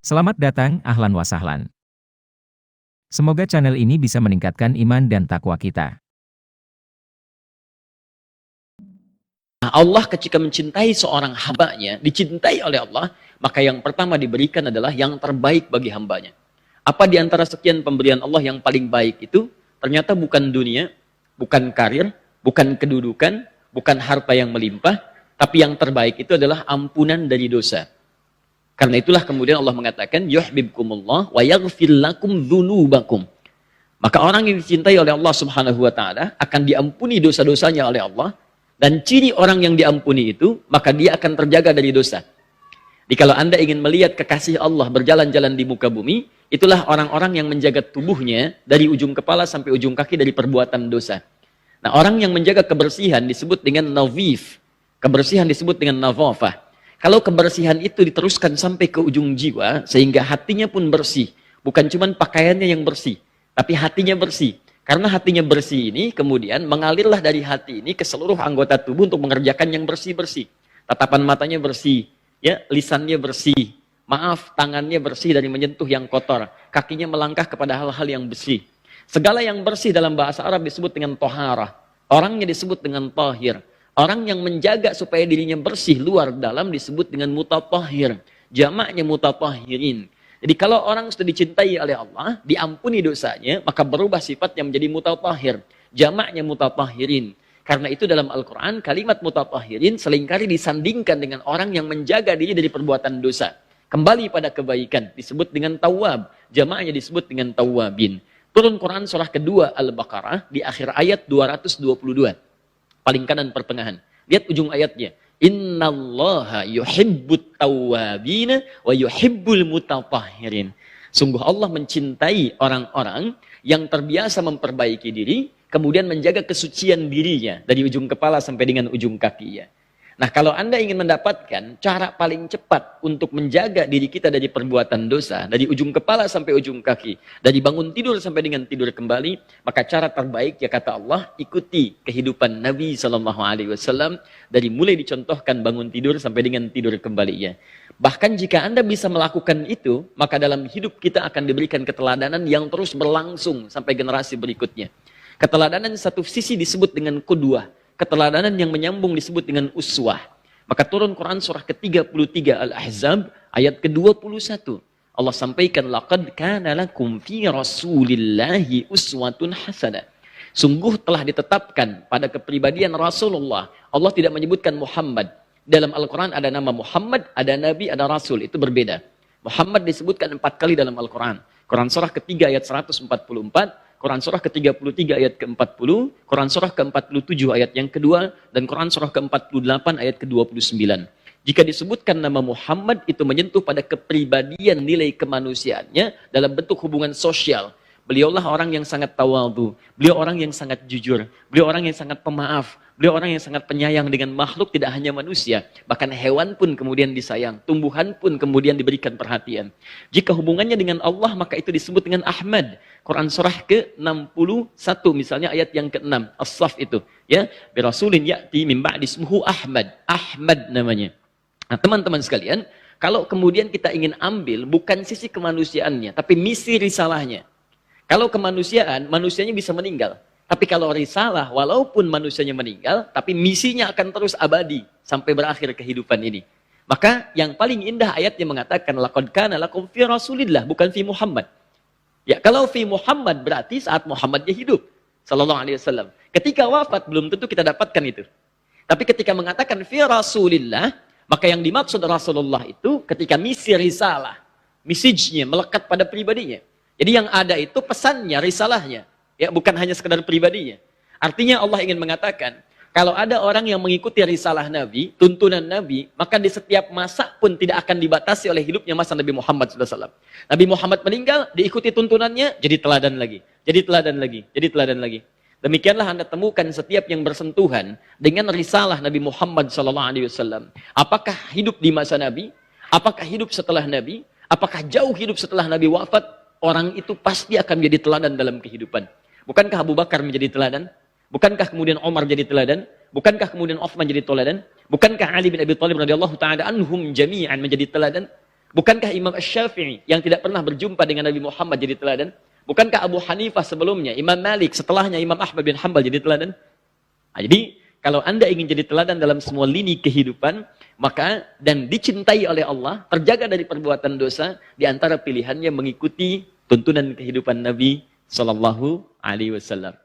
Selamat datang, ahlan wa sahlan. Semoga channel ini bisa meningkatkan iman dan takwa kita. Nah, Allah ketika mencintai seorang hambanya, dicintai oleh Allah, maka yang pertama diberikan adalah yang terbaik bagi hambanya. Apa di antara sekian pemberian Allah yang paling baik itu? Ternyata bukan dunia, bukan karir, bukan kedudukan, bukan harta yang melimpah, tapi yang terbaik itu adalah ampunan dari dosa. Karena itulah kemudian Allah mengatakan, yuhibbukumullah wa yaghfir lakum dzunubakum. Maka orang yang dicintai oleh Allah Subhanahu wa taala akan diampuni dosa-dosanya oleh Allah, dan ciri orang yang diampuni itu maka dia akan terjaga dari dosa. Jadi kalau Anda ingin melihat kekasih Allah berjalan-jalan di muka bumi, itulah orang-orang yang menjaga tubuhnya dari ujung kepala sampai ujung kaki dari perbuatan dosa. Nah, orang yang menjaga kebersihan disebut dengan nadhif. Kebersihan disebut dengan nadhafah. Kalau kebersihan itu diteruskan sampai ke ujung jiwa, sehingga hatinya pun bersih. Bukan cuma pakaiannya yang bersih, tapi hatinya bersih. Karena hatinya bersih ini, kemudian mengalirlah dari hati ini ke seluruh anggota tubuh untuk mengerjakan yang bersih-bersih. Tatapan matanya bersih, ya, lisannya bersih. Maaf, tangannya bersih dari menyentuh yang kotor. Kakinya melangkah kepada hal-hal yang bersih. Segala yang bersih dalam bahasa Arab disebut dengan toharah. Orangnya disebut dengan tahir. Orang yang menjaga supaya dirinya bersih luar dalam disebut dengan mutatahhir. Jamaknya mutatahirin. Jadi kalau orang sudah dicintai oleh Allah, diampuni dosanya, maka berubah sifatnya menjadi mutatahhir. Jamaknya mutatahirin. Karena itu dalam Al-Quran, kalimat mutatahirin seringkali disandingkan dengan orang yang menjaga diri dari perbuatan dosa. Kembali pada kebaikan, disebut dengan tawwab. Jamaknya disebut dengan tawwabin. Turun Quran surah kedua Al-Baqarah di akhir ayat 222. Paling kanan pertengahan. Lihat ujung ayatnya. Innallaha yuhibbut tawwabina wa yuhibbul mutatahhirin. Sungguh Allah mencintai orang-orang yang terbiasa memperbaiki diri, kemudian menjaga kesucian dirinya dari ujung kepala sampai dengan ujung kakinya. Nah, kalau Anda ingin mendapatkan cara paling cepat untuk menjaga diri kita dari perbuatan dosa, dari ujung kepala sampai ujung kaki, dari bangun tidur sampai dengan tidur kembali, maka cara terbaik, ya kata Allah, ikuti kehidupan Nabi SAW dari mulai dicontohkan bangun tidur sampai dengan tidur kembalinya. Bahkan jika Anda bisa melakukan itu, maka dalam hidup kita akan diberikan keteladanan yang terus berlangsung sampai generasi berikutnya. Keteladanan satu sisi disebut dengan qudwah. Keteladanan yang menyambung disebut dengan uswah. Maka turun Quran surah ke-33 Al-Ahzab ayat ke-21. Allah sampaikan, laqad kana lakum fi rasulillahi uswatun hasanah. Sungguh telah ditetapkan pada kepribadian Rasulullah. Allah tidak menyebutkan Muhammad. Dalam Al-Quran ada nama Muhammad, ada Nabi, ada Rasul. Itu berbeda. Muhammad disebutkan 4 kali dalam Al-Quran. Quran surah ketiga ayat 144. Quran surah ke-33 ayat ke-40, Quran surah ke-47 ayat yang kedua, dan Quran surah ke-48 ayat ke-29. Jika disebutkan nama Muhammad, itu menyentuh pada kepribadian nilai kemanusiaannya dalam bentuk hubungan sosial. Beliaulah orang yang sangat tawadhu, beliau orang yang sangat jujur, beliau orang yang sangat pemaaf, beliau orang yang sangat penyayang dengan makhluk, tidak hanya manusia, bahkan hewan pun kemudian disayang, tumbuhan pun kemudian diberikan perhatian. Jika hubungannya dengan Allah, maka itu disebut dengan Ahmad. Quran surah ke-61 misalnya ayat yang ke-6, As-Saff itu, ya, bi rasulin ya'ti min ba'di ismuhu Ahmad. Ahmad namanya. Nah, teman-teman sekalian, kalau kemudian kita ingin ambil bukan sisi kemanusiaannya, tapi misi risalahnya. Kalau kemanusiaan, manusianya bisa meninggal. Tapi kalau risalah, walaupun manusianya meninggal, tapi misinya akan terus abadi sampai berakhir kehidupan ini. Maka yang paling indah ayatnya mengatakan, laqad kana lakum fi rasulillah, bukan fi Muhammad. Ya, kalau fi Muhammad berarti saat Muhammadnya hidup, sallallahu alaihi wasallam. Ketika wafat belum tentu kita dapatkan itu. Tapi ketika mengatakan fi rasulillah, maka yang dimaksud Rasulullah itu ketika misi risalah, message-nya melekat pada pribadinya. Jadi yang ada itu pesannya, risalahnya, ya, bukan hanya sekedar pribadinya. Artinya Allah ingin mengatakan, kalau ada orang yang mengikuti risalah Nabi, tuntunan Nabi, maka di setiap masa pun tidak akan dibatasi oleh hidupnya masa Nabi Muhammad SAW. Nabi Muhammad meninggal, diikuti tuntunannya, jadi teladan lagi, jadi teladan lagi, jadi teladan lagi. Demikianlah Anda temukan setiap yang bersentuhan dengan risalah Nabi Muhammad SAW. Apakah hidup di masa Nabi? Apakah hidup setelah Nabi? Apakah jauh hidup setelah Nabi wafat? Orang itu pasti akan menjadi teladan dalam kehidupan. Bukankah Abu Bakar menjadi teladan? Bukankah kemudian Omar jadi teladan? Bukankah kemudian Uthman jadi teladan? Bukankah Ali bin Abi Thalib radhiyallahu taala anhum jami'an menjadi teladan? Bukankah Imam Asy-Syafi'i yang tidak pernah berjumpa dengan Nabi Muhammad jadi teladan? Bukankah Abu Hanifah sebelumnya, Imam Malik, setelahnya Imam Ahmad bin Hanbal jadi teladan? Nah, jadi, kalau Anda ingin jadi teladan dalam semua lini kehidupan, maka dan dicintai oleh Allah, terjaga dari perbuatan dosa, di antara pilihannya mengikuti tuntunan kehidupan Nabi Sallallahu Alaihi Wasallam.